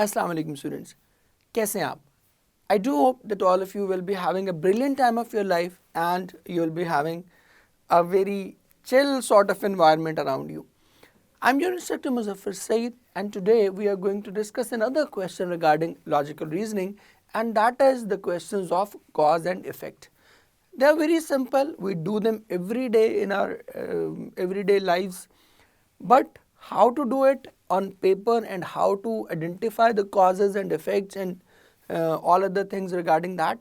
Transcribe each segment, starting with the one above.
Assalamu alaikum students. कैसे हैं आप? I do hope that all of you will be having a brilliant time of your life and you will be having a very chill sort of environment around you. I'm your instructor Muzaffar Saeed, and today we are going to discuss another question regarding logical reasoning, and that is the questions of cause and effect. They are very simple. We do them every day in our everyday lives, but how to do it on paper and how to identify the causes and effects and all other things regarding that,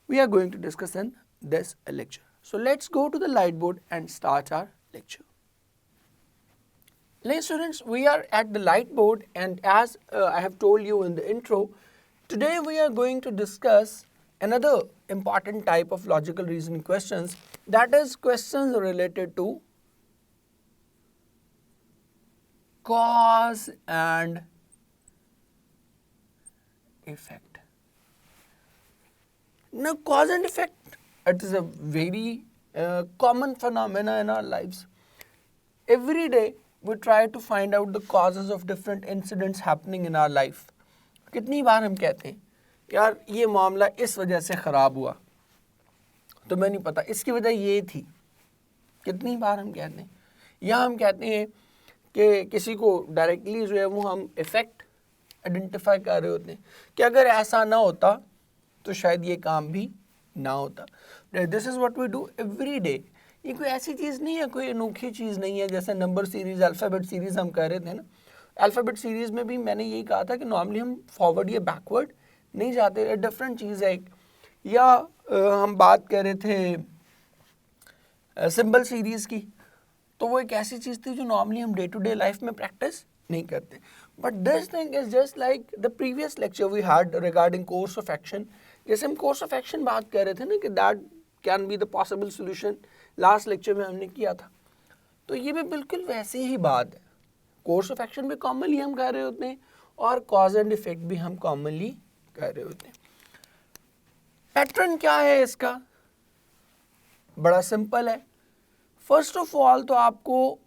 we are going to discuss in this lecture. So let's go to the lightboard and start our lecture. Ladies students, we are at the lightboard, and as I have told you in the intro, today we are going to discuss another important type of logical reasoning questions, that is questions related to cause and effect. Now, cause and effect, it is a very common phenomena in our lives. Every day we try to find out the causes of different incidents happening in our life. कितनी बार हम कहते हैं यार ये मामला इस वजह से ख़राब हुआ, तो मैं नहीं पता इसकी वजह ये थी. कितनी बार हम कहते हैं, या हम कहते हैं कि किसी को डायरेक्टली जो है वो हम इफ़ेक्ट आइडेंटिफाई कर रहे होते हैं कि अगर ऐसा ना होता तो शायद ये काम भी ना होता. This is what we do every day. ये कोई ऐसी चीज़ नहीं है, कोई अनोखी चीज़ नहीं है. जैसे नंबर सीरीज़, अल्फ़ाबेट सीरीज़ हम कर रहे थे ना, अल्फ़ाबेट सीरीज़ में भी मैंने यही कहा था कि नॉर्मली हम फॉरवर्ड या बैकवर्ड नहीं जाते, डिफरेंट चीज़ है एक. या हम बात कर रहे थे सिंबल सीरीज़ की, तो वो एक ऐसी चीज़ थी जो नॉर्मली हम डे टू डे लाइफ में प्रैक्टिस नहीं करते. But this thing is just like the previous lecture we had regarding course of action. जैसे हम कोर्स ऑफ एक्शन बात कर रहे थे ना कि that can be the possible solution, last lecture में हमने किया था. तो ये भी बिल्कुल वैसे ही बात है. कोर्स ऑफ एक्शन भी कॉमनली हम कर रहे होते हैं और कॉज एंड इफेक्ट भी हम कॉमनली कर रहे होते हैं. पैटर्न क्या है इसका? बड़ा सिंपल है. फर्स्ट ऑफ ऑल तो आपको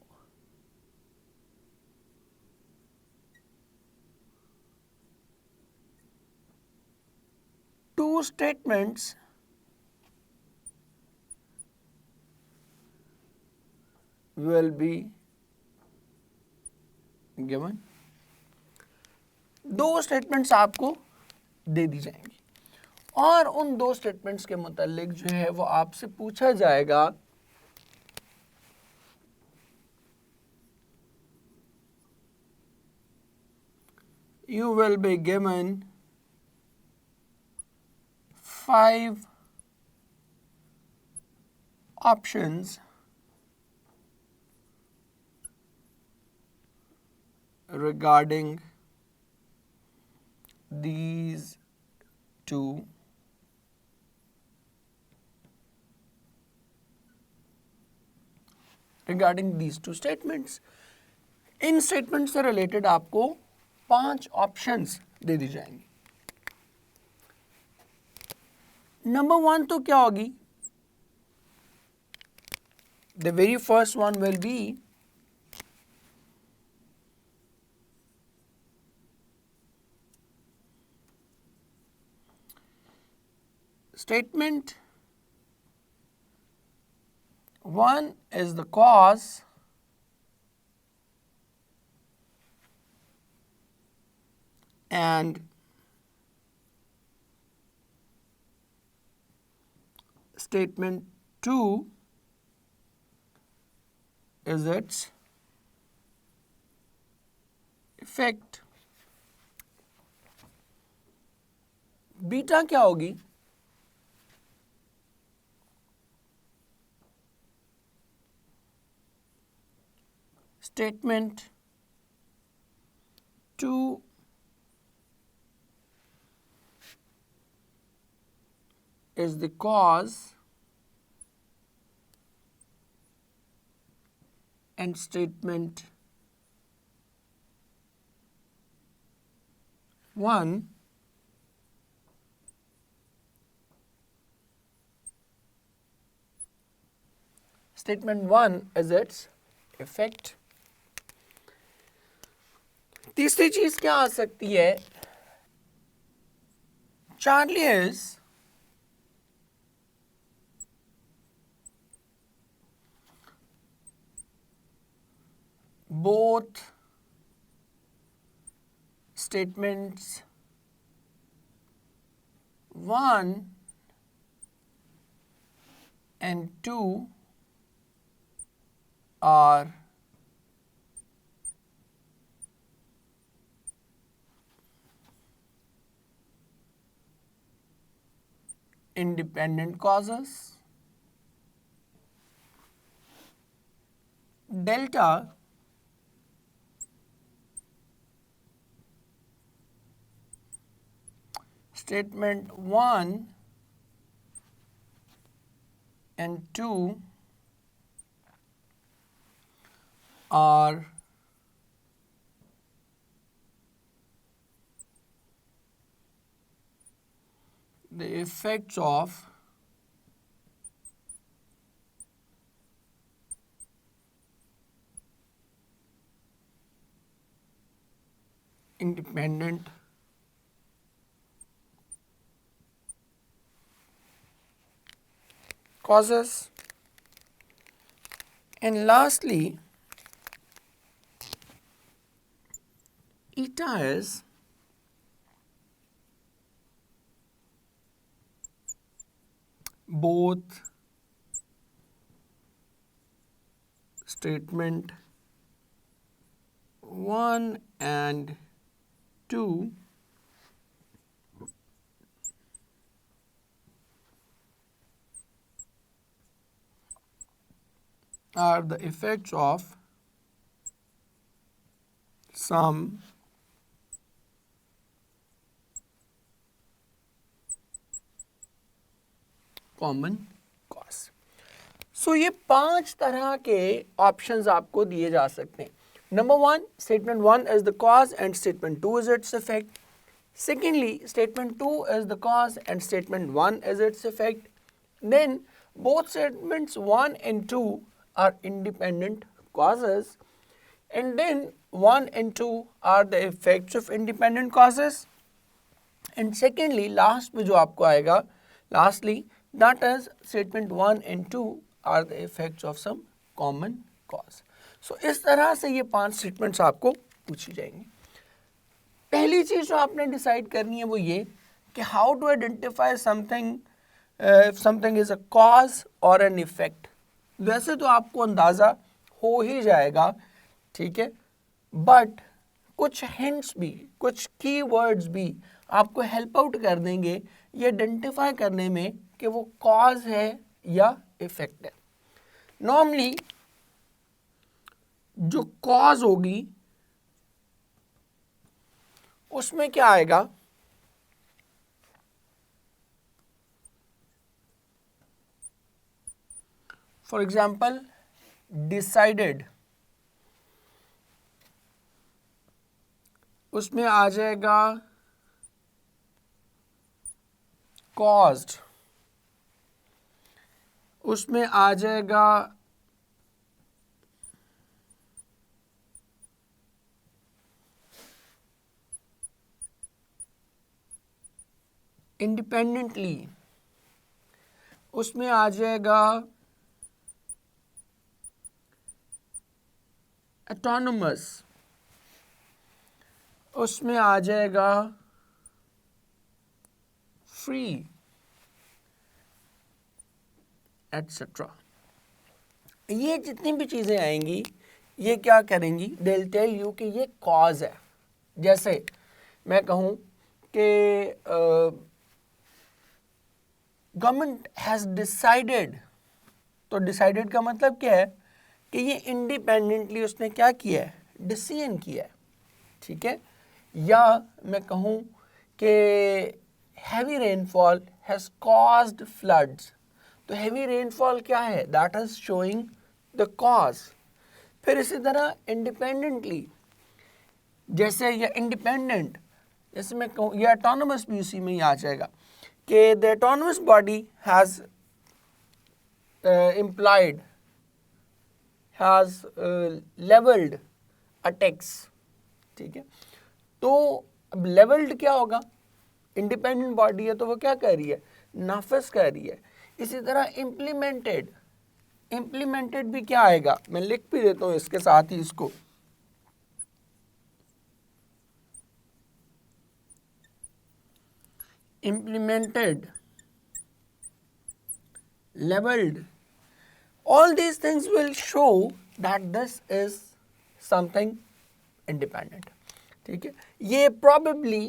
two statements will be given. दो स्टेटमेंट्स आपको दे दी जाएंगी और उन दो स्टेटमेंट्स के मुतालिक जो है वो आपसे पूछा जाएगा you will be given 5 options regarding these two statements. In statement से रिलेटेड आपको 5 ऑप्शंस दे दी जाएंगी. नंबर 1 तो क्या होगी? The very first one will be statement 1 is the cause and statement 2 is its effect. Beta क्या होगी? Statement 2 is the cause and statement 1 statement 1 is its effect. तीसरी चीज क्या आ सकती है? Charlie is both statements 1 and 2 are independent causes. Delta statement 1 and 2 are the effects of independent causes. And lastly, eta is both statement 1 and 2 are the effects of some common cause. So ये 5 तरह के options आपको दिए जा सकते हैं. Number 1, statement 1 is the cause and statement 2 is its effect. Secondly, statement 2 is the cause and statement 1 is its effect. Then both statements 1 and 2 are independent causes, and then 1 and 2 are the effects of independent causes. And secondly, last में जो आपको आएगा, lastly, that is statement 1 and 2 are the effects of some common cause. So इस तरह से ये 5 statements आपको पूछी जाएंगी. पहली चीज जो आपने डिसाइड करनी है वो ये कि how to identify something, if something is a cause और एन इफेक्ट. वैसे तो आपको अंदाजा हो ही जाएगा, ठीक है, बट कुछ हिंट्स भी, कुछ कीवर्ड्स भी आपको हेल्प आउट कर देंगे ये आइडेंटिफाई करने में कि वो कॉज है या इफेक्ट है. नॉर्मली जो कॉज होगी उसमें क्या आएगा, फॉर एग्जाम्पल डिसाइडेड, उसमें आ जाएगा कॉज्ड, उसमें आ जाएगा इंडिपेंडेंटली, उसमें आ जाएगा ऑटोनोमस, उसमें आ जाएगा फ्री, एटसेट्रा. ये जितनी भी चीज़ें आएंगी ये क्या करेंगी, दे विल टेल यू कि ये कॉज है. जैसे मैं कहूँ कि गवर्नमेंट हैज़ डिसाइडेड, तो डिसाइडेड का मतलब क्या है कि ये इंडिपेंडेंटली उसने क्या किया है, डिसीजन किया है, ठीक है. या मैं कहूँ कि heavy rainfall has caused floods, तो हैवी रेनफॉल क्या है, that is showing the cause. फिर इसी तरह इंडिपेंडेंटली, जैसे ये इंडिपेंडेंट, जैसे मैं कहूँ ये ऑटोनोमस भी उसी में ही आ जाएगा कि the autonomous body has implied, has leveled a tax, ठीक है. तो अब लेवल्ड क्या होगा, इंडिपेंडेंट बॉडी है तो वो क्या कर रही है, नाफिज कर रही है। इसी तरह इम्प्लीमेंटेड, इम्प्लीमेंटेड भी क्या आएगा, मैं लिख भी देता हूं इसके साथ ही इसको, implemented, labeled, all these things will show that this is something independent। ठीक है, ये probably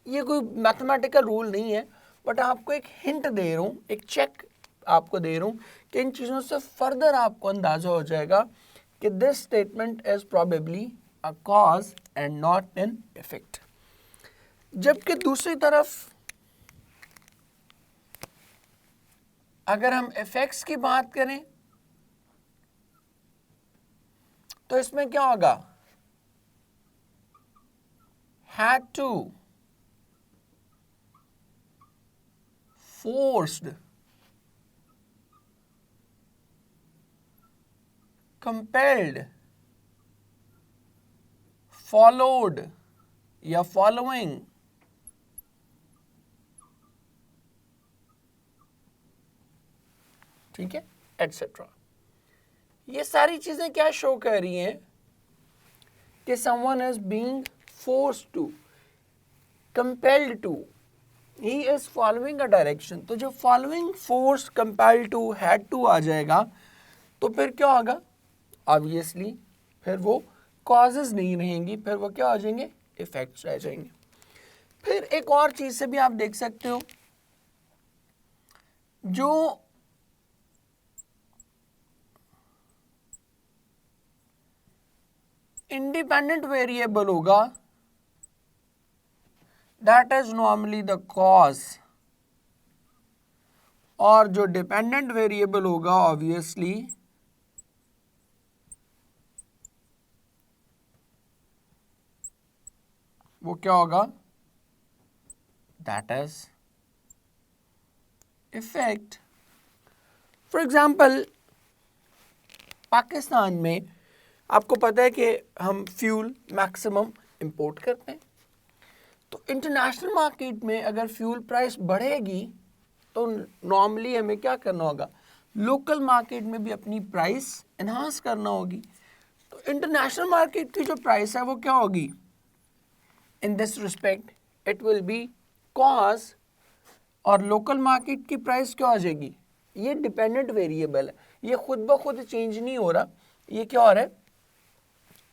ये कोई मैथमेटिकल रूल नहीं है, बट आपको एक हिंट दे रहा हूँ, एक चेक आपको दे रहा हूँ कि इन चीज़ों से फर्दर आपको अंदाजा हो जाएगा कि this statement is probably a cause and not an effect। जबकि दूसरी तरफ अगर हम इफेक्ट्स की बात करें तो इसमें क्या होगा, had to, forced, compelled, followed या following, ठीक है, एटसेट्रा। ये सारी चीजें क्या शो कर रही हैं कि someone is being forced to, compelled to, he is following a direction। तो जब following, forced, compelled to, had to आ जाएगा तो फिर क्या होगा, obviously फिर वो causes नहीं रहेंगी, फिर वो क्या हो जाएंगे, effects रह जाएंगे। फिर एक और चीज से भी आप देख सकते हो, जो इंडिपेंडेंट वेरिएबल होगा that is normally the cause, और जो डिपेंडेंट वेरिएबल होगा ऑब्वियसली वो क्या होगा, that is effect. For example Pakistan में आपको पता है कि हम फ्यूल मैक्सिमम इंपोर्ट करते हैं, तो इंटरनेशनल मार्केट में अगर फ्यूल प्राइस बढ़ेगी तो नॉर्मली हमें क्या करना होगा, लोकल मार्केट में भी अपनी प्राइस एनहांस करना होगी। तो इंटरनेशनल मार्केट की जो प्राइस है वो क्या होगी, in this respect it will be cause, और लोकल मार्केट की प्राइस क्या हो जाएगी, ये डिपेंडेंट वेरिएबल है, ये खुद ब खुद चेंज नहीं हो रहा, ये क्या हो रहा है,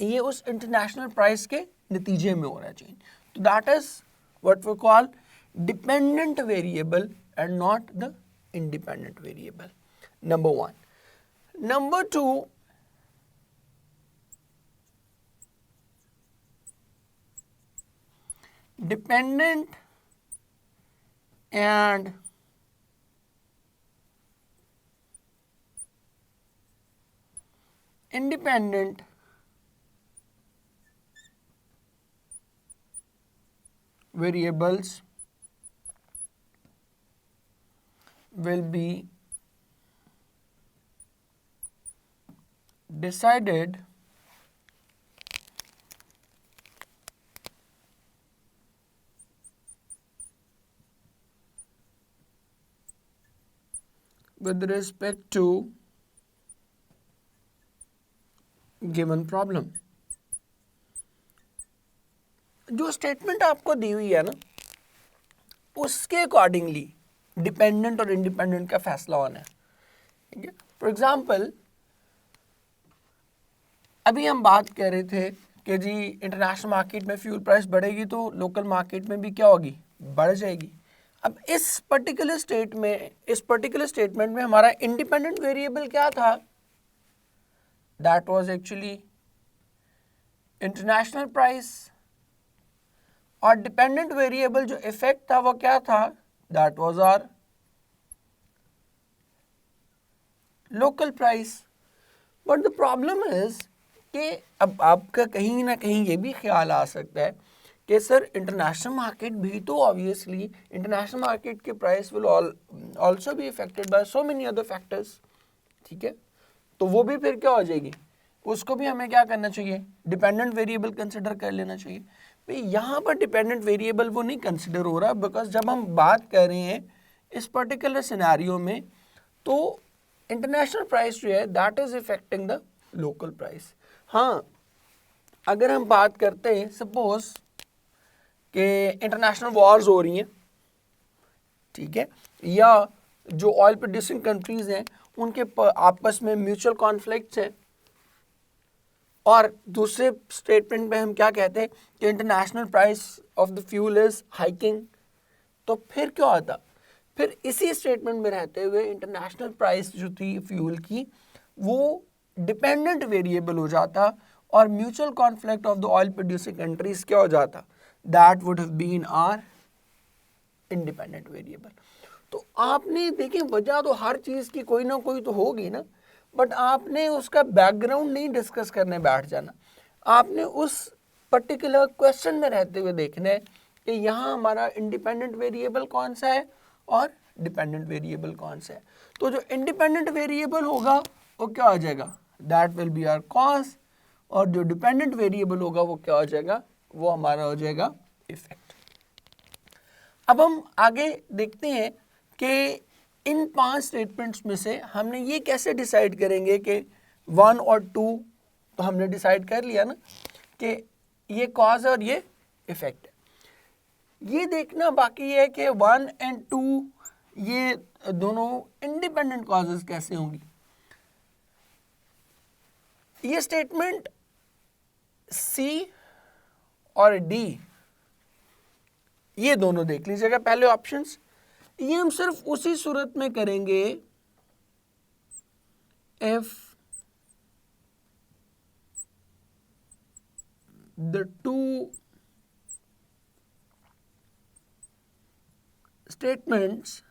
ये उस इंटरनेशनल प्राइस के नतीजे में हो रहा है चेंज। तो that is what we call dependent variable and not the independent variable, number one. Number two, dependent and independent variables will be decided with respect to given problem। जो statement आपको दी हुई है ना, उसके अकॉर्डिंगली डिपेंडेंट और independent का फैसला होना है। ठीक है, फॉर एग्जाम्पल अभी हम बात कर रहे थे कि जी इंटरनेशनल मार्केट में फ्यूल प्राइस बढ़ेगी तो लोकल मार्केट में भी क्या होगी, बढ़ जाएगी। अब इस पर्टिकुलर स्टेटमेंट में हमारा इंडिपेंडेंट वेरिएबल क्या था, that was actually international price, और डिपेंडेंट वेरिएबल जो इफेक्ट था वो क्या था, that was our local price. But the problem is कि अब आपका कहीं ना कहीं ये भी ख्याल आ सकता है कि सर इंटरनेशनल मार्केट भी तो ऑब्वियसली इंटरनेशनल मार्केट के price will also be affected by so many other factors. ठीक है, तो वो भी फिर क्या हो जाएगी, उसको भी हमें क्या करना चाहिए, डिपेंडेंट वेरिएबल कंसिडर कर लेना चाहिए। यहाँ पर डिपेंडेंट वेरिएबल वो नहीं कंसिडर हो रहा, बिकॉज जब हम बात कर रहे हैं इस पर्टिकुलर सिनेरियो में तो इंटरनेशनल प्राइस जो है that is affecting the local price. हाँ, अगर हम बात करते हैं सपोज कि इंटरनेशनल वॉर्स हो रही हैं, ठीक है, या जो ऑयल प्रोड्यूसिंग कंट्रीज हैं उनके आपस में म्यूचुअल कॉन्फ्लिक्ट्स हैं, और दूसरे स्टेटमेंट में हम क्या कहते हैं कि international price of the fuel is hiking, तो फिर क्या होता, फिर इसी स्टेटमेंट में रहते हुए इंटरनेशनल प्राइस जो थी फ्यूल की वो डिपेंडेंट वेरिएबल हो जाता, और mutual conflict of the oil producing countries क्या हो जाता, that would have been our independent variable. तो आपने देखिए वजह तो हर चीज़ की कोई ना कोई तो होगी ना, बट आपने उसका बैकग्राउंड नहीं डिस्कस करने बैठ जाना, आपने उस पर्टिकुलर क्वेश्चन में रहते हुए देखना है कि यहाँ हमारा इंडिपेंडेंट वेरिएबल कौन सा है और डिपेंडेंट वेरिएबल कौन सा है। तो जो इंडिपेंडेंट वेरिएबल होगा वो क्या हो जाएगा, that will be our cause, और जो डिपेंडेंट वेरिएबल होगा वो क्या हो जाएगा, वो हमारा हो जाएगा इफेक्ट। अब हम आगे देखते हैं कि इन 5 स्टेटमेंट्स में से हमने ये कैसे डिसाइड करेंगे कि 1 और 2 तो हमने डिसाइड कर लिया ना कि ये कॉज और ये इफेक्ट है। ये देखना बाकी है कि 1 एंड 2 ये दोनों इंडिपेंडेंट कॉजेज कैसे होंगी। ये स्टेटमेंट सी और डी ये दोनों देख लीजिएगा पहले ऑप्शंस। ये हम सिर्फ उसी सूरत में करेंगे if the two statements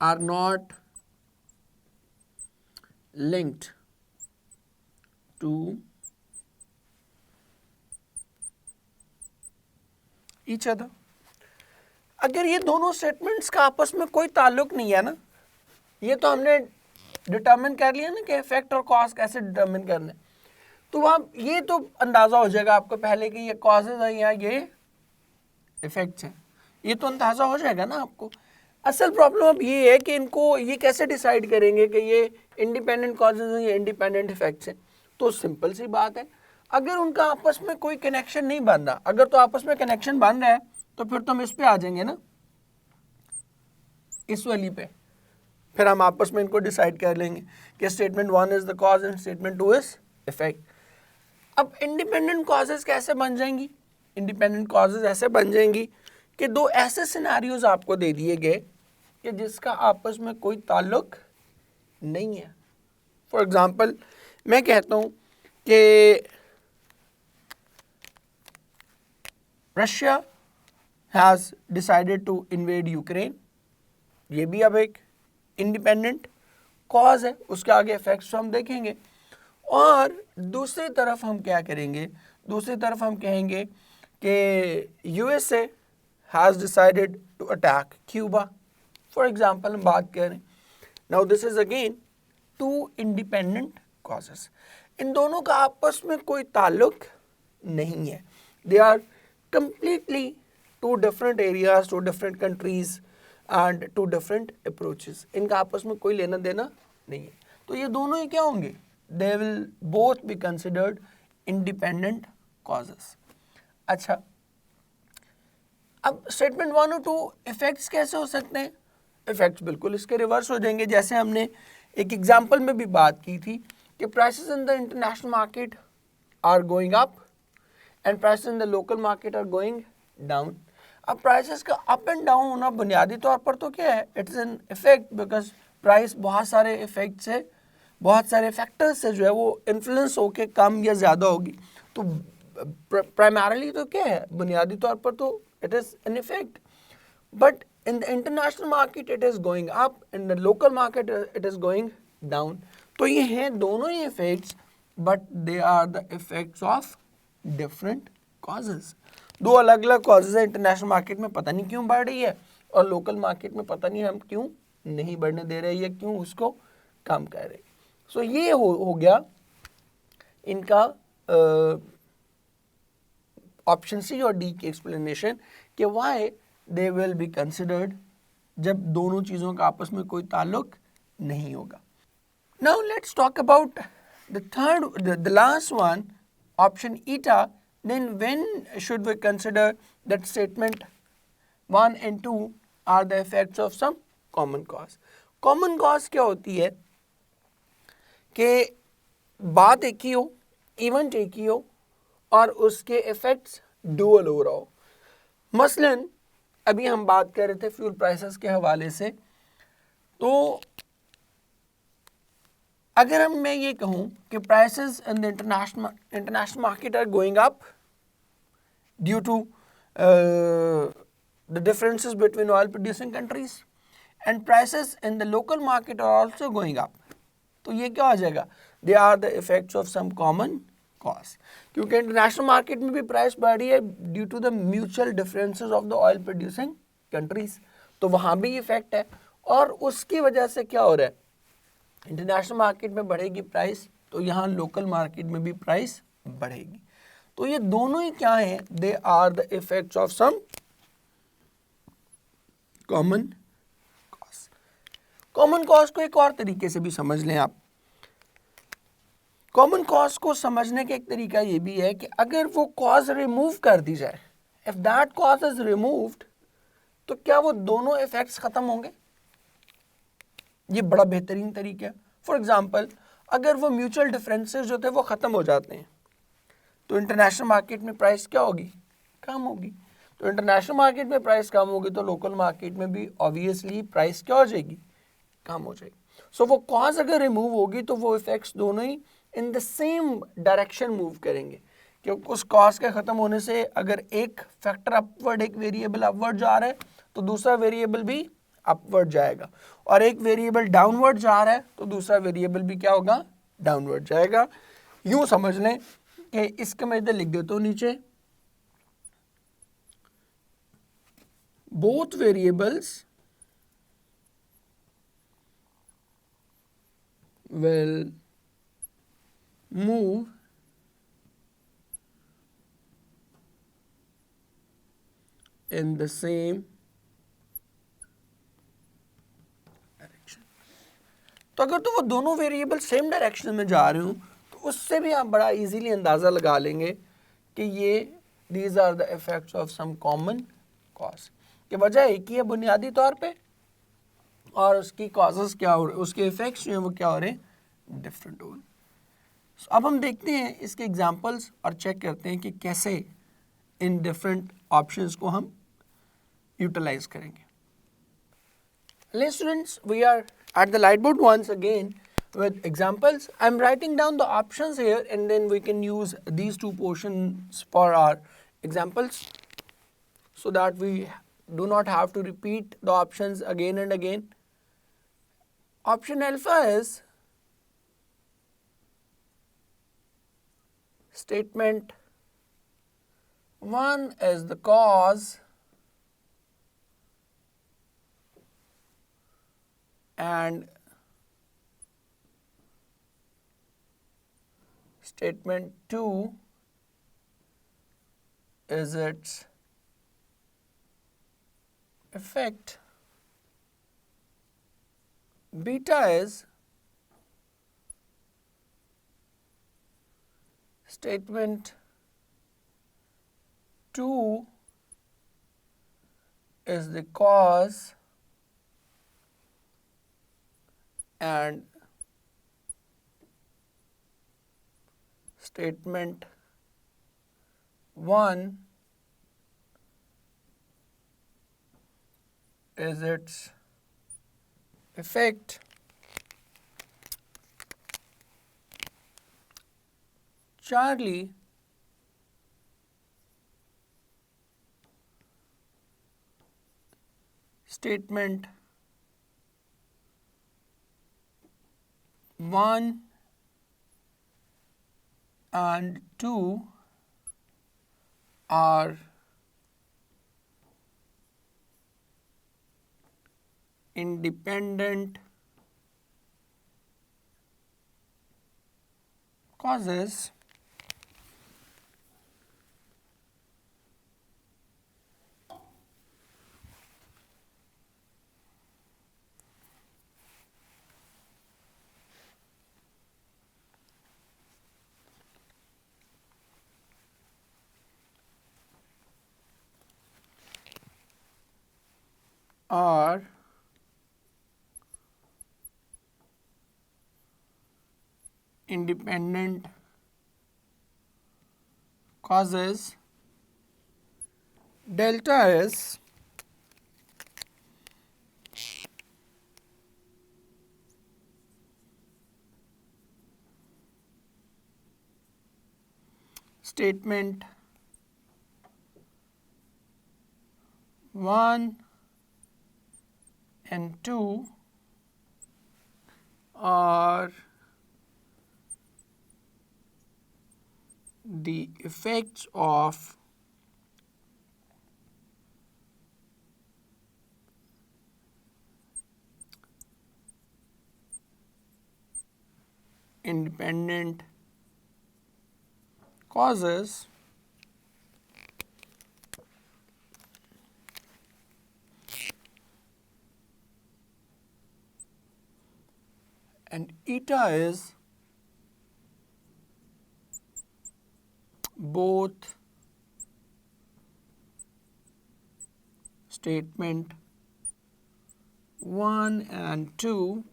are not linked to each other। अगर ये दोनों स्टेटमेंट्स का आपस में कोई ताल्लुक नहीं है ना, ये तो हमने डिटर्मिन कर लिया ना कि इफेक्ट और कॉज कैसे डिटर्मिन करने, तो आप ये तो अंदाज़ा हो जाएगा आपको पहले कि ये कॉजेज हैं या ये इफेक्ट्स हैं, ये तो अंदाज़ा हो जाएगा ना आपको। असल प्रॉब्लम अब ये है कि इनको ये कैसे डिसाइड करेंगे कि ये इंडिपेंडेंट कॉजेज हैं या इंडिपेंडेंट इफेक्ट्स हैं। तो सिंपल सी बात है, अगर उनका आपस में कोई कनेक्शन नहीं बन रहा, अगर तो आपस में कनेक्शन बन रहा है तो फिर तो हम इस पे आ जाएंगे ना, इस वाली पे, फिर हम आपस में इनको डिसाइड कर लेंगे कि statement 1 is the cause and statement 2 is effect. अब इंडिपेंडेंट कॉजेज कैसे बन जाएंगी, इंडिपेंडेंट कॉजेज ऐसे बन जाएंगी कि दो ऐसे सिनेरियोज आपको दे दिए गए कि जिसका आपस में कोई ताल्लुक नहीं है। फॉर एग्जाम्पल मैं कहता हूँ कि Russia has decided to invade Ukraine, ये भी अब एक इंडिपेंडेंट कॉज है, उसके आगे इफेक्ट्स हम देखेंगे। और दूसरी तरफ हम क्या करेंगे, दूसरी तरफ हम कहेंगे कि USA has decided to attack Cuba, for example हम बात करें। Now this is again 2 independent causes, इन दोनों का आपस में कोई ताल्लुक नहीं है, they are completely 2 different areas, 2 different countries and 2 different approaches, इनका आपस में कोई लेना देना नहीं है। तो ये दोनों ही क्या होंगे, they will both be considered independent causes। अच्छा, अब स्टेटमेंट 1 और 2 इफेक्ट्स कैसे हो सकते हैं, इफेक्ट्स बिल्कुल इसके रिवर्स हो जाएंगे, जैसे हमने एक एग्जाम्पल में भी बात की थी कि prices in the international market are going up and prices in the local market are going down. अब प्राइसेस का अप एंड डाउन होना बुनियादी तौर पर तो क्या है, it's an effect, because price बहुत सारे इफेक्ट से, बहुत सारे फैक्टर्स से जो है वो इन्फ्लुएंस होके कम या ज़्यादा होगी। तो प्राइमरली तो क्या है, बुनियादी तौर पर तो it is an effect, but in the international market it is going up, in the local market it is going down। तो ये हैं दोनों ही effects, but they are the effects of different causes। दो अलग अलग causes है, international market में पता नहीं क्यों बढ़ रही है और लोकल मार्केट में पता नहीं हम क्यों नहीं बढ़ने दे रहे या क्यों उसको कम कर रहे। सो ये हो गया इनका ऑप्शन सी और डी की एक्सप्लेनेशन कि why they will be considered जब दोनों चीज़ों का आपस में कोई ताल्लुक नहीं होगा. Now let's talk about the last one, option eta. Then when should we consider that statement 1 and 2 are the effects of some common cause. Common cause क्या होती है कि बात एक ही हो, इवेंट एक ही हो और उसके इफेक्ट्स डुअल हो रहा हो. मसलन अभी हम बात कर रहे थे फ्यूल प्राइसेस के हवाले से, तो अगर मैं ये कहूँ कि prices in the international market are going up due to the differences between oil producing countries and prices in the local market are also going up, तो ये क्या हो जाएगा, they are the effects of some common cause. क्योंकि international market में भी price बढ़ रही है due to the mutual differences of the oil producing countries, तो वहाँ भी इफेक्ट है और उसकी वजह से क्या हो रहा है, इंटरनेशनल मार्केट में बढ़ेगी प्राइस तो यहाँ लोकल मार्केट में भी प्राइस बढ़ेगी. तो ये दोनों ही क्या हैं, they are the effects of some common cause. Common cause को एक और तरीके से भी समझ लें आप. कॉमन कॉज को समझने का एक तरीका ये भी है कि अगर वो कॉज रिमूव कर दी जाए, if that cause is removed, तो क्या वो दोनों इफेक्ट्स खत्म होंगे. ये बड़ा बेहतरीन तरीका है. फॉर एग्जाम्पल अगर वो म्यूचुअल डिफरेंसेस जो थे वो खत्म हो जाते हैं तो इंटरनेशनल मार्केट में प्राइस क्या होगी, कम होगी. तो इंटरनेशनल मार्केट में प्राइस कम होगी तो लोकल मार्केट में भी ऑब्वियसली प्राइस क्या हो जाएगी, कम हो जाएगी. सो वो कॉज अगर रिमूव होगी तो वो इफेक्ट्स दोनों ही in the same direction move करेंगे, क्योंकि उस कॉज के ख़त्म होने से अगर एक फैक्टर अपवर्ड, एक वेरिएबल अपवर्ड जा रहा है तो दूसरा वेरिएबल भी अपवर्ड जाएगा, और एक वेरिएबल डाउनवर्ड जा रहा है तो दूसरा वेरिएबल भी क्या होगा, डाउनवर्ड जाएगा. यूँ समझ लें कि इसका मैं इधर लिख देता हूँ नीचे, both variables will move in the same direction. तो अगर तो वो दोनों वेरिएबल सेम डायरेक्शन में जा रहे हो तो उससे भी आप बड़ा इजीली अंदाज़ा लगा लेंगे कि ये these are the effects of some common cause. कि वजह एक ही है बुनियादी तौर पे और उसकी कॉजेस क्या हो रहे, उसके इफेक्ट्स जो हैं वो क्या हो रहे हैं, डिफरेंट हो रहे. अब हम देखते हैं इसके एग्जांपल्स और चेक करते हैं कि कैसे इन डिफरेंट ऑप्शंस को हम यूटिलाइज करेंगे. Hello students, we are at the lightboard once again with examples. I am writing down the options here and then we can use these two portions for our examples so that we do not have to repeat the options again and again. Option alpha is statement 1 is the cause and statement 2 is its effect. Beta is statement 2 is the cause and statement 1 is its effect. Charlie statement 1 and 2 are independent causes are independent causes. Delta is statement 1 and 2 are the effects of independent causes and eta is both statement 1 and 2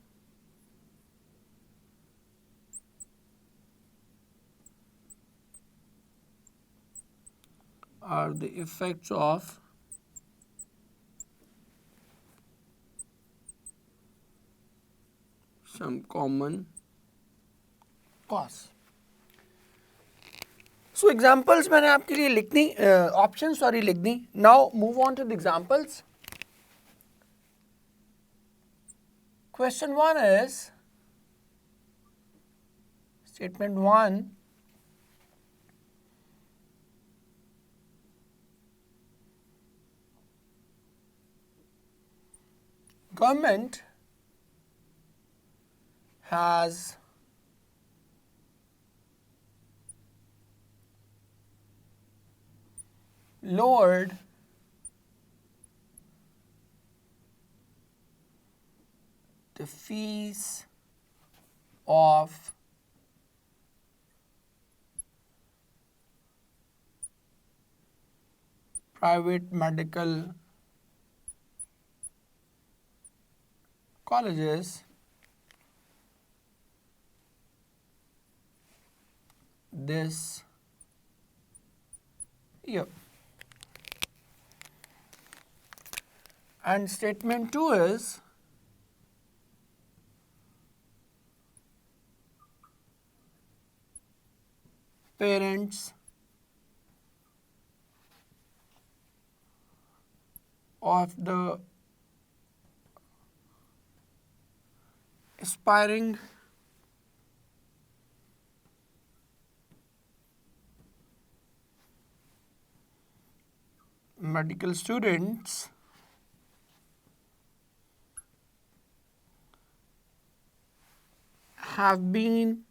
are the effects of some common cause. So examples मैंने आपके लिए लिखनी options sorry लिख दी. Now move on to the examples. Question 1 is statement 1. Government has lowered the fees of private medical colleges this year. And statement 2 is parents of the aspiring medical students have been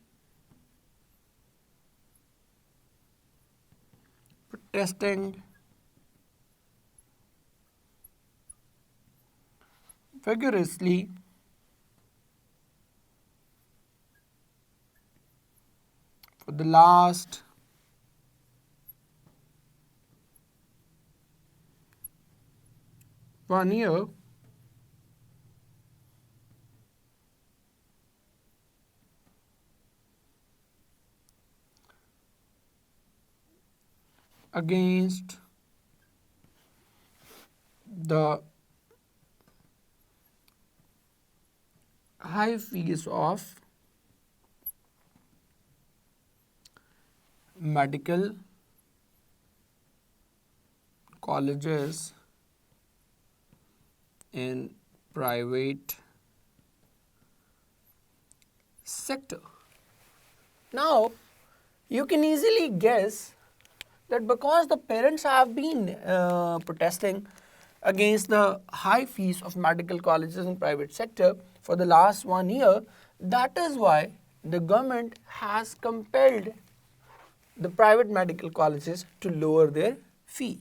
protesting vigorously for the last 1 year against the high fees of medical colleges in private sector. Now, you can easily guess that because the parents have been protesting against the high fees of medical colleges in private sector for the last 1 year, that is why the government has compelled the private medical colleges to lower their fee.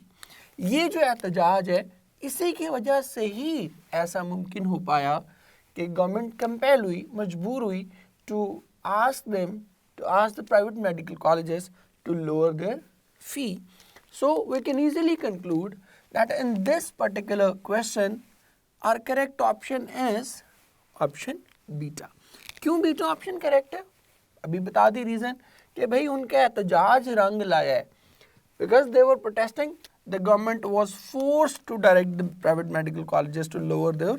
ये जो एहतजाज है इसी की वजह से ही ऐसा मुमकिन हो पाया कि गवर्नमेंट कंपेल हुई, मजबूर हुई to ask the private medical colleges to lower their fee. So we can easily conclude that in this particular question our correct option is option beta. क्यों बीटा ऑप्शन करेक्ट है? अभी बता दी reason कि भाई उनके एहतजाज रंग लाया है. Because they were protesting, the government was forced to direct the private medical colleges to lower their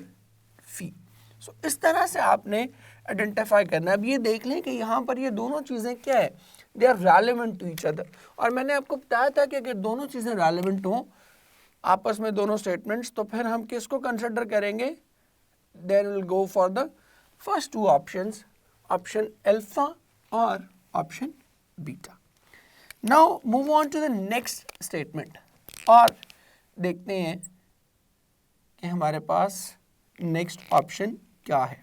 fee. So इस तरह से आपने आइडेंटिफाई करना है. अब ये देख लें कि यहाँ पर ये दोनों चीज़ें क्या है, they are relevant to each other. और मैंने आपको बताया था कि अगर दोनों चीज़ें रेलेवेंट हों आपस में दोनों स्टेटमेंट्स, तो फिर हम किसको कंसिडर करेंगे? Then will go for the first two options, option alpha और option beta. Now move on to the next statement और देखते हैं कि हमारे पास नेक्स्ट ऑप्शन क्या है.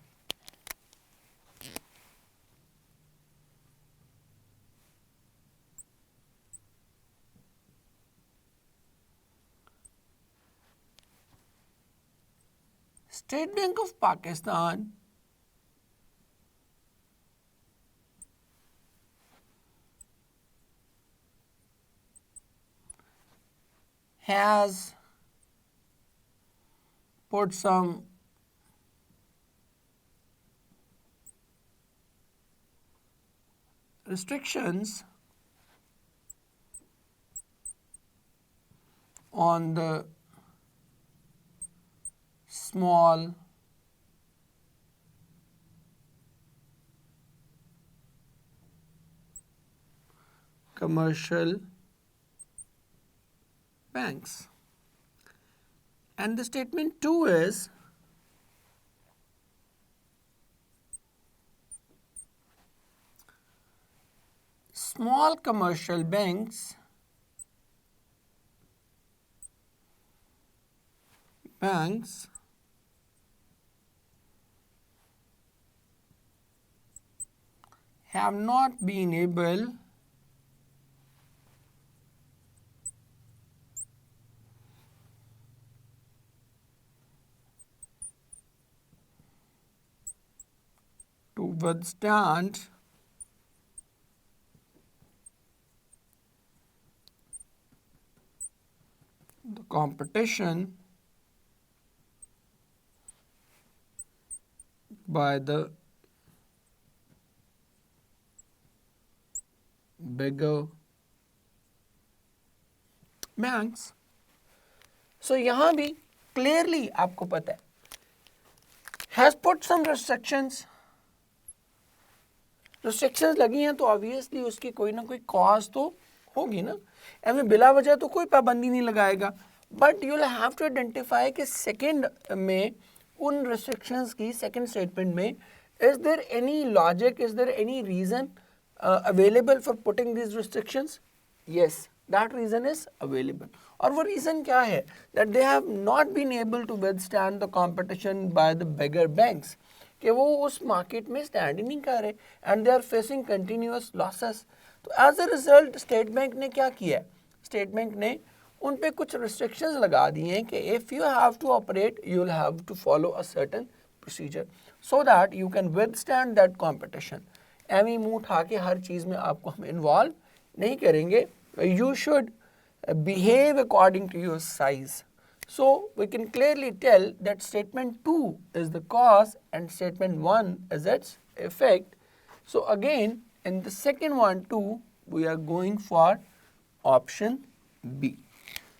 State Bank of Pakistan has put some restrictions on the small commercial banks. And the statement 2 is small commercial banks have not been able to withstand the competition by the bigger banks. So यहाँ भी clearly आपको पता है has put some restrictions लगी हैं तो obviously उसकी कोई ना कोई cause तो होगी ना. एवं बिला वजह तो कोई पाबंदी नहीं लगाएगा. But you will have to identify कि सेकंड में उन restrictions की सेकंड स्टेटमेंट में is there any logic, is there any reason available for putting these restrictions? Yes, that reason is available. और वो reason क्या है? That they have not been able to withstand the competition by the bigger banks. कि वो उस market में stand ही नहीं कर रहे and they are facing continuous losses. तो as a result State Bank ने क्या किया है? स्टेट बैंक ने उन पे कुछ रिस्ट्रिक्शंस लगा दिए हैं कि if you have to operate you will have to follow a certain procedure so that you can withstand that competition. एवं मुँह उठा के हर चीज़ में आपको हम इन्वॉल्व नहीं करेंगे. You should behave according to your size. So we can clearly tell that statement 2 is the cause and statement 1 is its effect. So again in the second one too we are going for option B.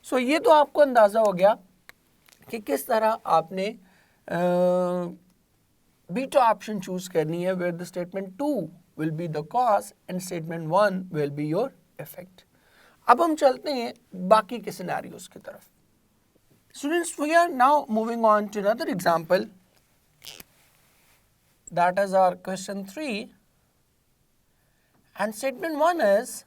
So ये तो आपको अंदाज़ा हो गया कि किस तरह आपने बीटा ऑप्शन चूज करनी है where the statement 2 will be the cause and statement 1 will be your effect. अब हम चलते हैं बाकी के सिनेरियोस की तरफ. Students, we are now moving on to another example. That is our question 3. And statement 1 is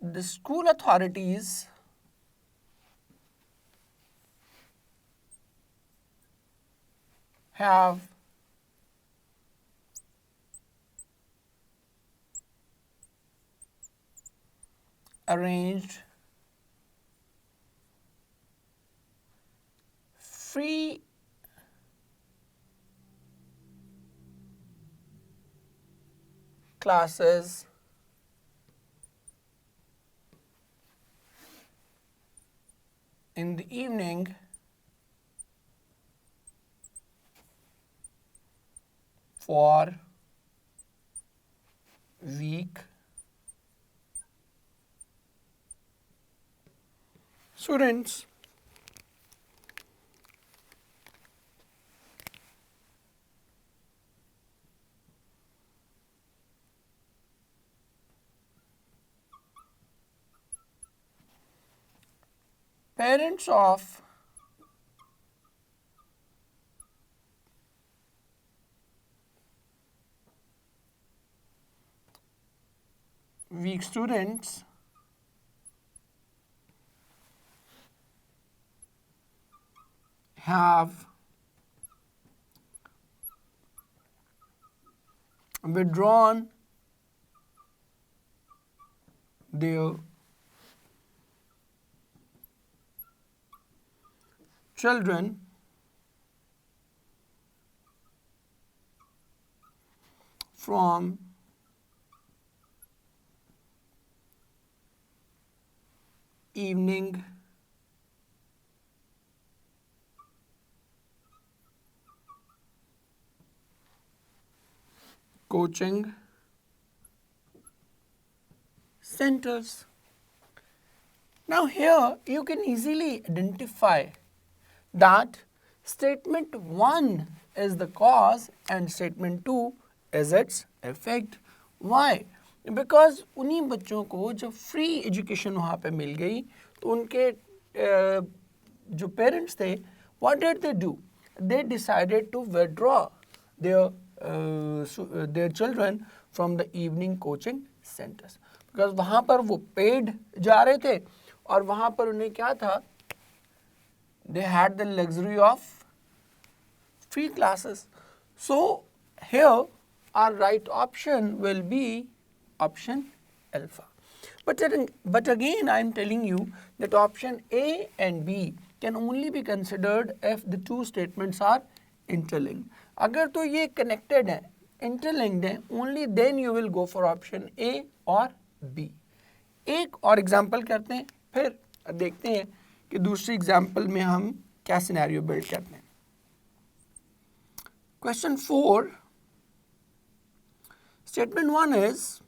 the school authorities have arranged free classes in the evening for weak students. Parents of weak students have withdrawn their children from evening coaching centers. Now here you can easily identify that statement 1 is the cause and statement 2 is its effect. Why? Because उन्हीं बच्चों को जब free education वहाँ पे मिल गई तो उनके जो पेरेंट्स थे, what did they do? They decided to withdraw their children from the evening coaching centers. Because वहाँ पर वो paid जा रहे थे और वहाँ पर उन्हें क्या था, they had the luxury of free classes. So here our right option will be option alpha. But again I am telling you that option A and B can only be considered if the two statements are interlinked. अगर तो ये connected है, interlinked है, only then you will go for option A or B. एक और example करते हैं, फिर देखते हैं कि दूसरी एग्जाम्पल में हम क्या सिनेरियो बिल्ड करते हैं. Question 4, statement 1 is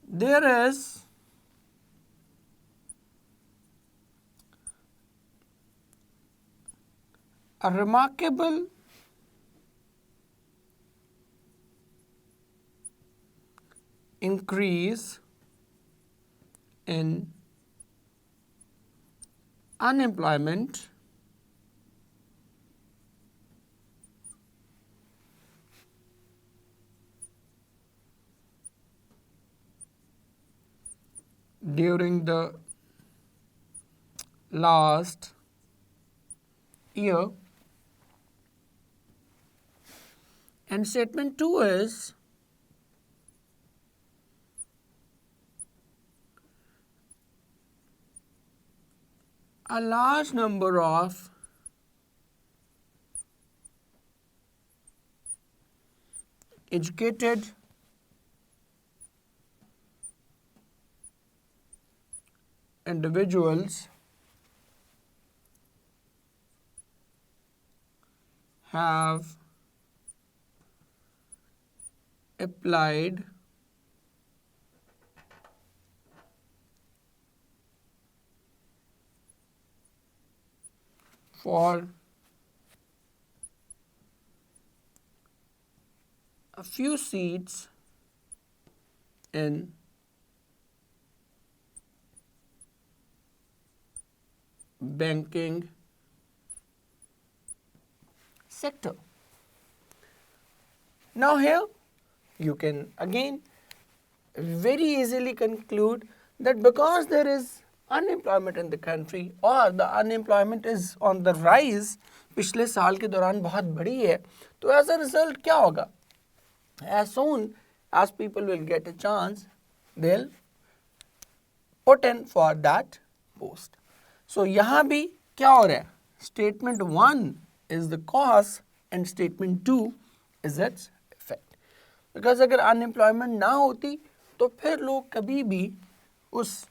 there is a remarkable increase in unemployment during the last year, and statement 2 is a large number of educated individuals have applied for a few seats in banking sector. Now here you can again very easily conclude that because there is unemployment in the country or the unemployment is on the rise, पिछले साल के दौरान बहुत बड़ी है, तो as a result क्या होगा? As soon as people will get a chance, they'll put in for that post. So यहाँ भी क्या हो रहा है? Statement 1 is the cause and statement 2 is its effect. Because अगर unemployment ना होती तो फिर लोग कभी भी उस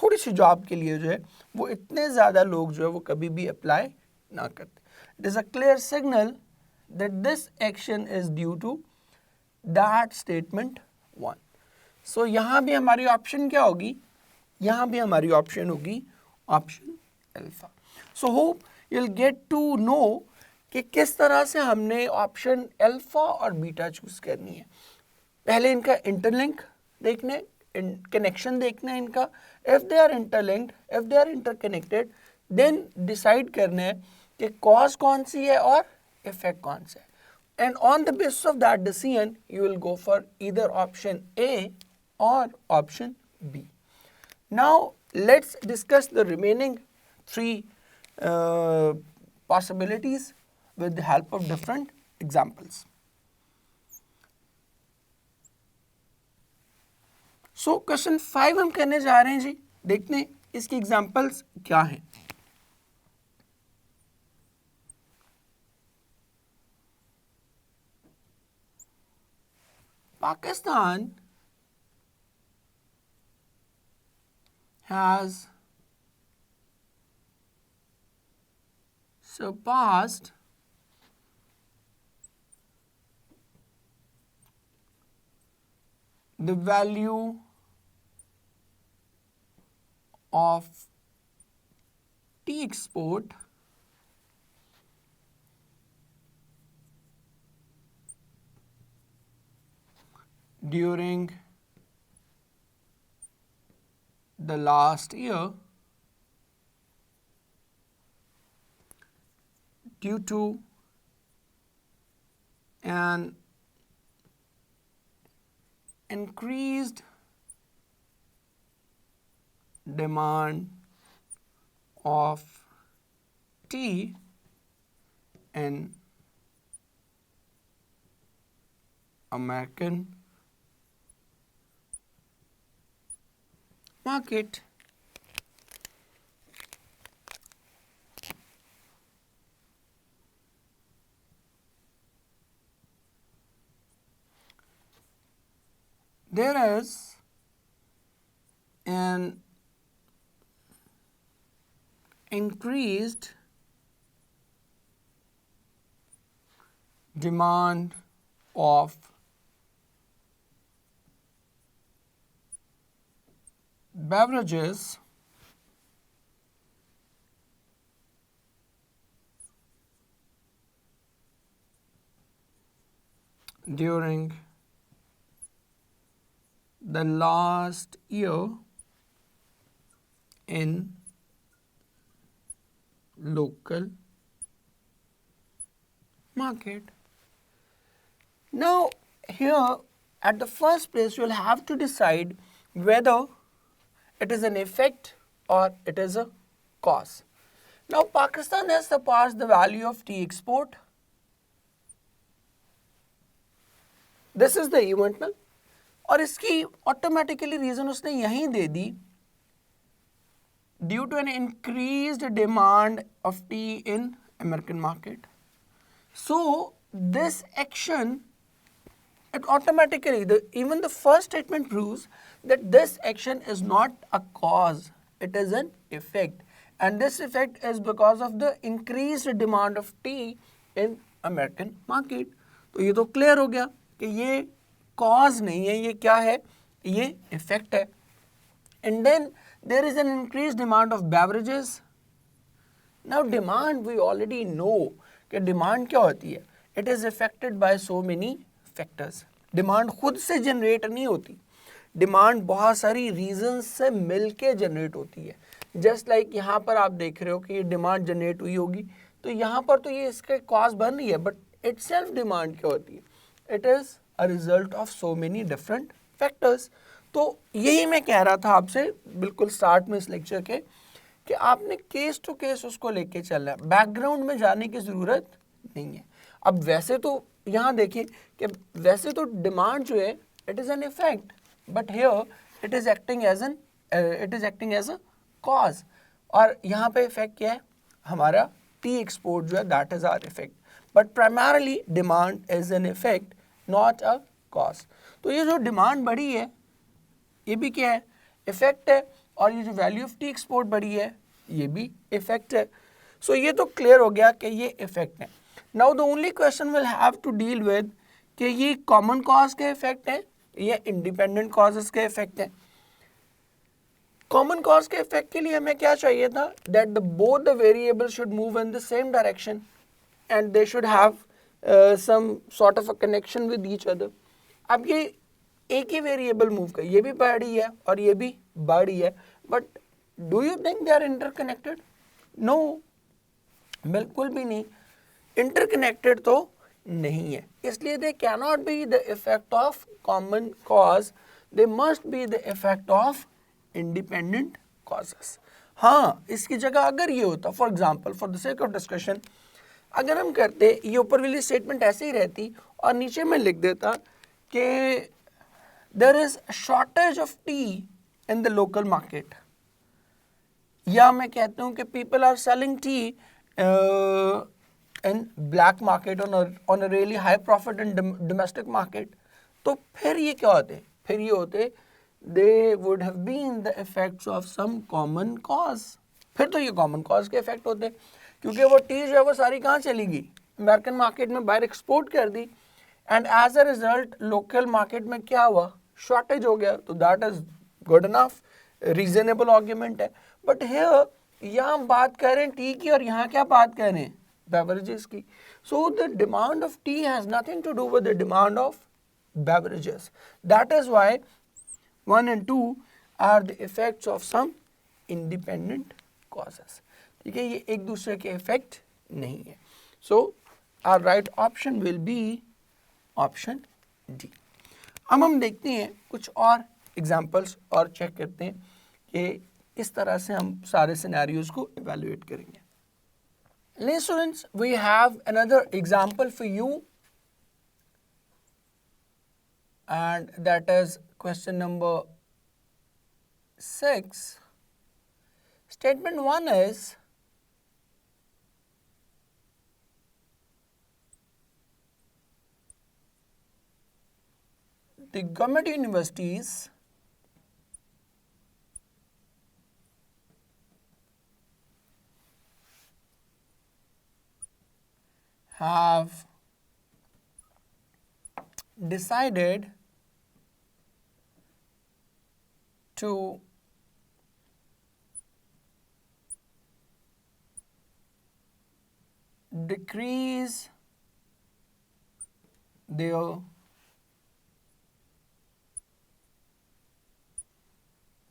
थोड़ी सी जॉब के लिए जो है वो इतने ज़्यादा लोग जो है वो कभी भी अप्लाई ना करते. It is a clear signal that this action is due to that statement 1. So यहाँ भी हमारी ऑप्शन क्या होगी, यहाँ भी हमारी ऑप्शन होगी option alpha. So hope you will get to know कि किस तरह से हमने ऑप्शन अल्फा और बीटा चूज करनी है. पहले इनका इंटरलिंक देखने, कनेक्शन देखना है इनका. If they are interlinked, if they are interconnected, then decide करना है कि कॉज कौन सी है और इफेक्ट कौन सा है. And on the basis of that decision you will go for either option A और option B. Now let's discuss the remaining 3 possibilities with the help of different examples. So question 5 हम करने जा रहे हैं जी. देखते हैं इसके एग्जाम्पल्स क्या हैं. Pakistan has surpassed the value of tea export during the last year due to an increased demand of tea in American market. There is an increased demand of beverages during the last year in local market. Now here at the first place you will have to decide whether it is an effect or it is a cause. Now Pakistan has surpassed the value of tea export. This is the event ना, और इसकी automatically reason उसने यहीं दे दी, due to an increased demand of tea in American market. So this action, it automatically, even the first statement proves that this action is not a cause, it is an effect, and this effect is because of the increased demand of tea in American market. तो ये तो clear हो गया कि ये cause नहीं है, ये क्या है, ये effect है. And then there is an increased demand of beverages. Now demand we already know कि demand क्या होती है, it is affected by so many factors. Demand खुद से जनरेट नहीं होती, डिमांड बहुत सारी रीजंस से मिलके जनरेट होती है. जस्ट लाइक यहाँ पर आप देख रहे हो कि ये डिमांड जनरेट हुई होगी, तो यहाँ पर तो ये इसके कॉज बन रही है, बट इटसेल्फ डिमांड क्या होती है, it is a result of so many different factors. तो यही मैं कह रहा था आपसे बिल्कुल स्टार्ट में इस लेक्चर के कि आपने केस टू केस उसको लेके चलना है, बैकग्राउंड में जाने की ज़रूरत नहीं है. अब वैसे तो यहाँ देखिए कि वैसे तो डिमांड जो है it is an effect, but here it is acting as a cause. और यहाँ पे इफेक्ट क्या है, हमारा टी एक्सपोर्ट जो है that is our effect, but primarily demand is an effect, not a cause. तो ये जो डिमांड बढ़ी है ये भी क्या है, इफेक्ट है, और ये जो वैल्यू ऑफ टी एक्सपोर्ट बढ़ी है ये भी इफेक्ट है। सो ये तो क्लियर हो गया कि ये इफेक्ट है। Now the only question will have to deal with कि ये कॉमन कॉज के इफेक्ट है या इंडिपेंडेंट कॉजेस के इफेक्ट है। कॉमन कॉज के इफेक्ट के लिए हमें क्या चाहिए था, that the both the variable should move in the same direction and they should have some sort of a connection with each other. अब ये एक ही वेरिएबल मूव कर, ये भी बढ़ रही है और ये भी बढ़ रही है, but do you think they are interconnected? No, बिल्कुल भी नहीं, इंटरकनेक्टेड तो नहीं है। इसलिए they can not be the effect of common cause, they must be the effect of independent causes. हाँ, इसकी जगह अगर ये होता, for example for the sake of discussion, अगर हम करते ये ऊपर वाली स्टेटमेंट ऐसे ही रहती और नीचे में लिख देता कि there is shortage of tea in the local market, या मैं कहता हूँ कि people are selling tea in black market on a really high profit in domestic market, तो फिर ये क्या होते, फिर ये होते they would have been the effects of some common cause। फिर तो ये common cause के effect होते, क्योंकि वो टी जो है वो सारी कहाँ चली गई, अमेरिकन मार्केट में बाहर एक्सपोर्ट कर दी, and as a result local market में क्या हुआ, शॉर्टेज हो गया। तो that is good enough, reasonable argument है। बट हियर यहाँ हम बात कर रहे हैं टी की, और यहाँ क्या बात कर रहे हैं, बेवरेजेस की। So the demand of tea has nothing to do with the demand of beverages. That is why 1 and 2 are the effects of some independent causes। ठीक है, ये एक दूसरे के इफेक्ट नहीं है। So our right option will be option D। अब हम देखते हैं कुछ और एग्जाम्पल्स और चेक करते हैं कि किस तरह से हम सारे सिनेरियोज को इवेलुएट करेंगे। Dear students, we have another example for you, and that is question number 6. Statement 1 is the government universities have decided to decrease their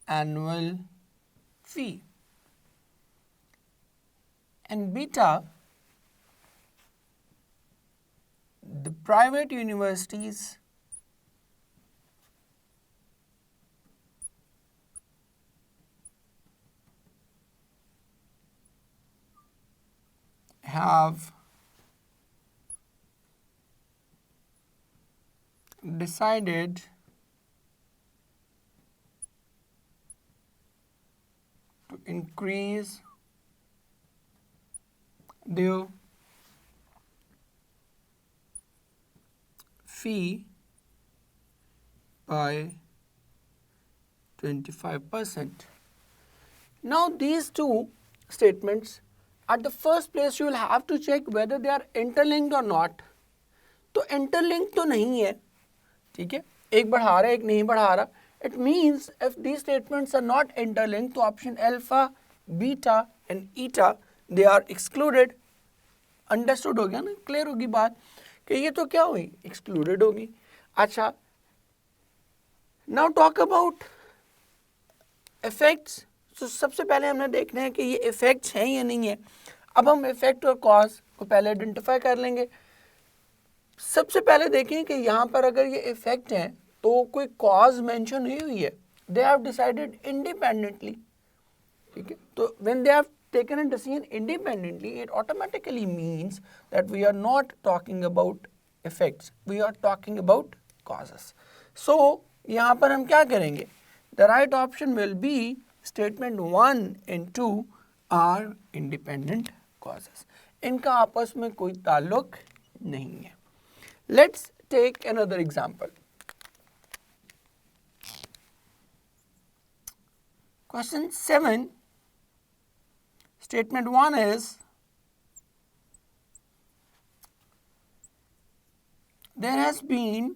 annual fee, and beta, the private universities have decided to increase their fee by 25%. Now these two statements, at the first place you will have to check whether they are interlinked or not। तो interlinked तो नहीं है, ठीक है, एक बढ़ा रहा है एक नहीं बढ़ा रहा। It means if these statements are not interlinked, तो option alpha, beta and eta they are excluded। Understood हो गया ना, clear होगी बात कि ये तो क्या हुई, excluded होगी। अच्छा, now talk about effects। तो सबसे पहले हमने देखना है कि ये इफेक्ट्स हैं या नहीं है। अब हम इफेक्ट और कॉज को पहले आइडेंटिफाई कर लेंगे। सबसे पहले देखें कि यहाँ पर अगर ये इफेक्ट हैं तो कोई कॉज मेंशन हुई है, दे हैव डिसाइडेड इंडिपेंडेंटली, ठीक है। तो when they have taken a decision independently, it automatically means that we are not talking about effects, we are talking about causes। So यहाँ पर हम क्या करेंगे, the right option will be statement 1 and 2 are independent causes। इनका आपस में कोई ताल्लुक नहीं है। Let's take another example। Question 7, statement 1 is, there has been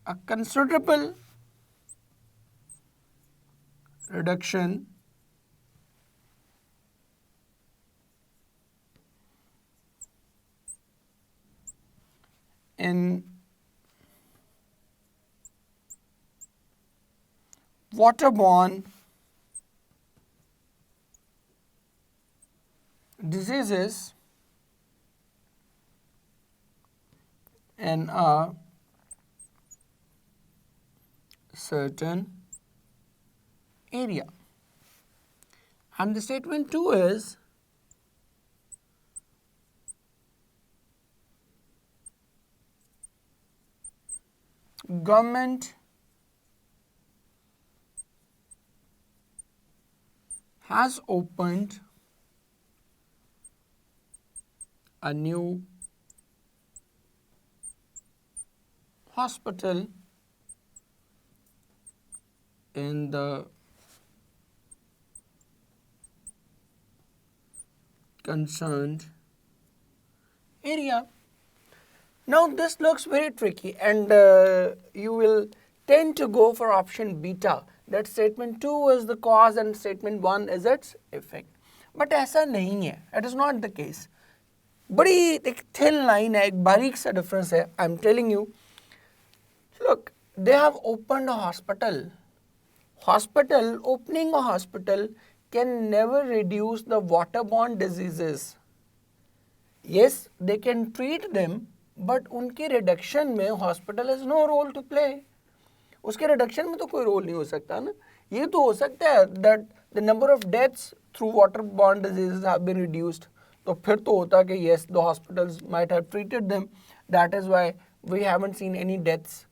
a considerable reduction in waterborne diseases in a certain area. And the statement 2 is, government has opened a new hospital in the concerned area. Now this looks very tricky, and you will tend to go for option beta, that statement 2 is the cause and statement 1 is its effect. But ऐसा नहीं है, it is not the case. बड़ी एक thin line है, एक बारीक सा difference है. I am telling you. Look, they have opened a hospital. Opening a hospital can never reduce the waterborne diseases. Yes, they can treat them, but उनके reduction में hospital has no role to play. उसके reduction में तो कोई role नहीं हो सकता ना. ये तो हो सकता है that the number of deaths through waterborne diseases have been reduced. तो फिर तो होता कि yes, the hospitals might have treated them. That is why we haven't seen any deaths.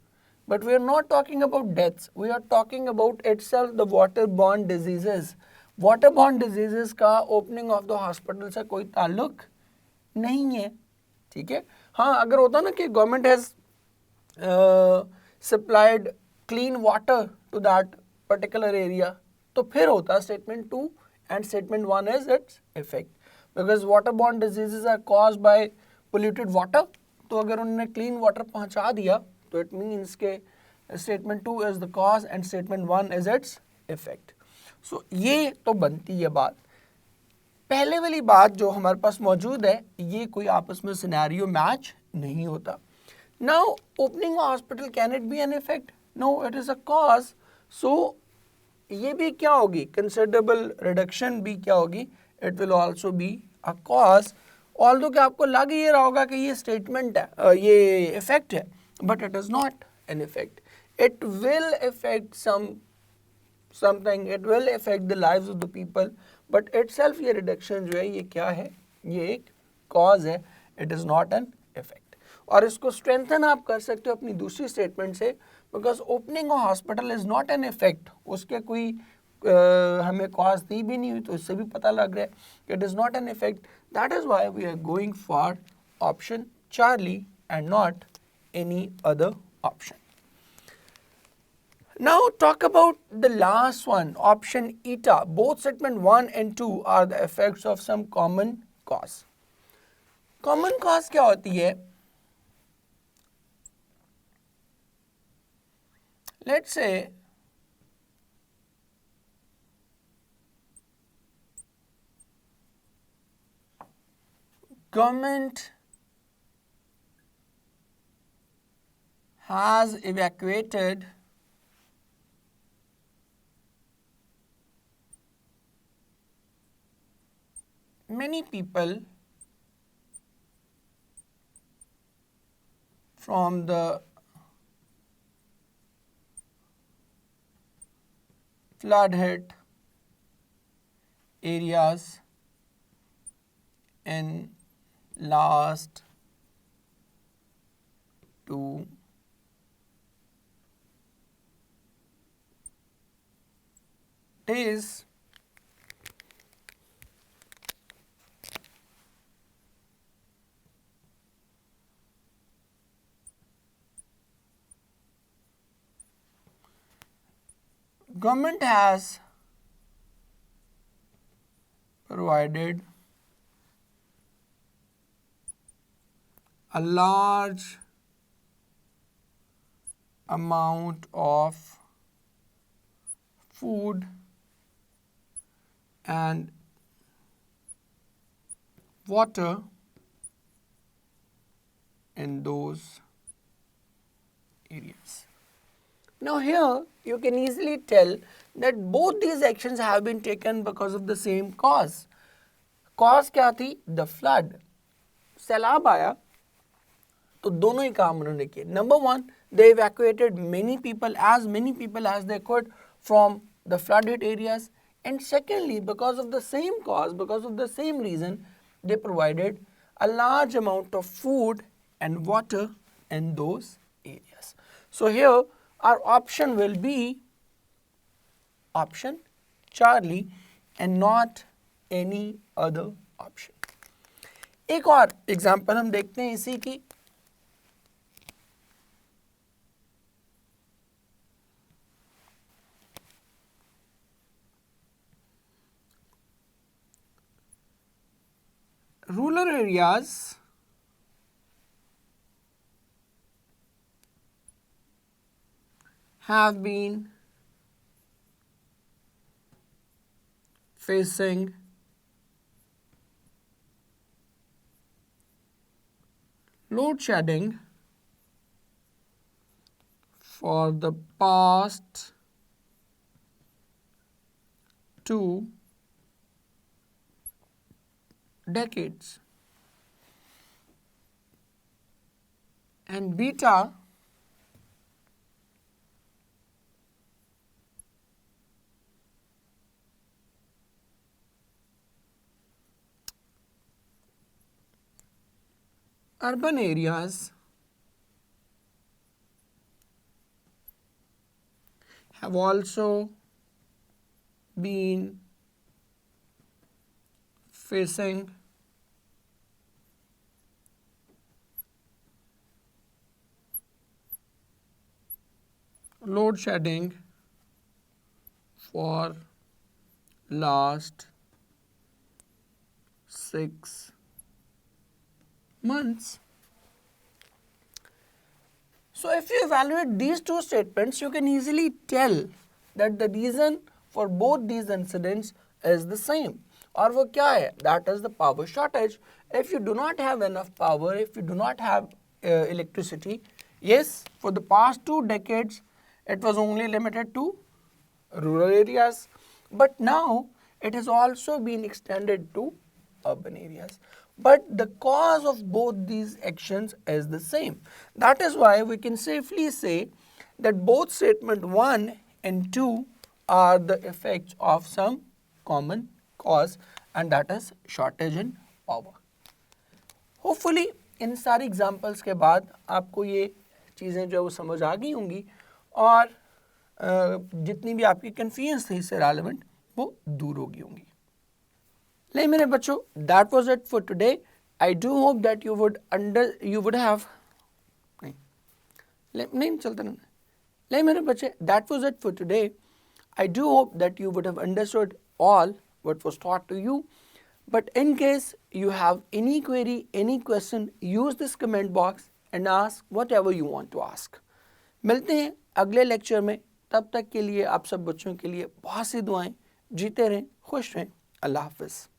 But we are not talking about deaths. We are talking about itself the waterborne diseases. Waterborne diseases का opening of the hospital से कोई ताल्लुक नहीं है. ठीक है. हाँ, अगर होता ना कि government has supplied clean water to that particular area, तो फिर होता statement 2 and statement 1 is its effect. Because waterborne diseases are caused by polluted water. तो अगर उन्होंने clean water पहुंचा दिया, तो it means के statement 2 is the cause and statement 1 is its effect. So ये तो बनती है बात. पहले वाली बात जो हमारे पास मौजूद है, ये कोई आपस में सिनेरियो मैच नहीं होता. Now opening a hospital, can it be an effect? No, it is a cause. So ये भी क्या होगी, considerable reduction भी क्या होगी, it will also be a cause. Although कि आपको लग ये रहा होगा कि ये statement है, ये effect है, but it is not an effect. It will affect something, it will affect the lives of the people, but itself ये reduction जो है ये क्या है, ये एक cause है, it is not an effect. और इसको strengthen आप कर सकते हो अपनी दूसरी statement से, because opening a hospital is not an effect. उसके कोई हमें cause दी भी नहीं हुई, तो इससे भी पता लग रहा है it is not an effect. That is why we are going for option Charlie and not any other option. Now talk about the last one, option eta. Both statement 1 and 2 are the effects of some common cause. Common cause क्या होती है? Let's say government has evacuated many people from the flood hit areas in last 2 days. government has provided a large amount of food and water in those areas. Now here you can easily tell that both these actions have been taken because of the same cause. Cause क्या थी? The flood. सैलाब आया तो दोनों ही काम उन्होंने किए. Number one, they evacuated many people as they could from the flooded areas, and secondly, because of the same cause, because of the same reason, they provided a large amount of food and water in those areas. So here our option will be option Charlie and not any other option. एक और example हम देखते हैं इसी की. Rural areas have been facing load shedding for the past 2 decades, and beta urban areas have also been facing load shedding for last 6 months. So if you evaluate these two statements, you can easily tell that the reason for both these incidents is the same. और वो क्या है? That is the power shortage. If you do not have enough power, if you do not have electricity, yes, for the past 2 decades, it was only limited to rural areas, but now it has also been extended to urban areas. But the cause of both these actions is the same. That is why we can safely say that both statement 1 and 2 are the effects of some common cause, and that is shortage in power. Hopefully इन सारी examples के बाद आपको ये चीज़ें जो वो समझ आ गई होंगी और जितनी भी आपकी कन्फ्यूजन थी इससे रेलेवेंट वो दूर हो गई होंगी. ले मेरे बच्चों, that was it for today. I do hope that you would have नहीं चलता ना. ले मेरे बच्चे, that was it for today. I do hope that you would have understood all what was taught to you. But in case you have any query, any question, use this comment box and ask whatever you want to ask. मिलते हैं अगले lecture में. तब तक के लिए आप सब बच्चों के लिए बहुत सी दुआएं. जीते रहें, खुश रहें. अल्लाह हाफ़िज़.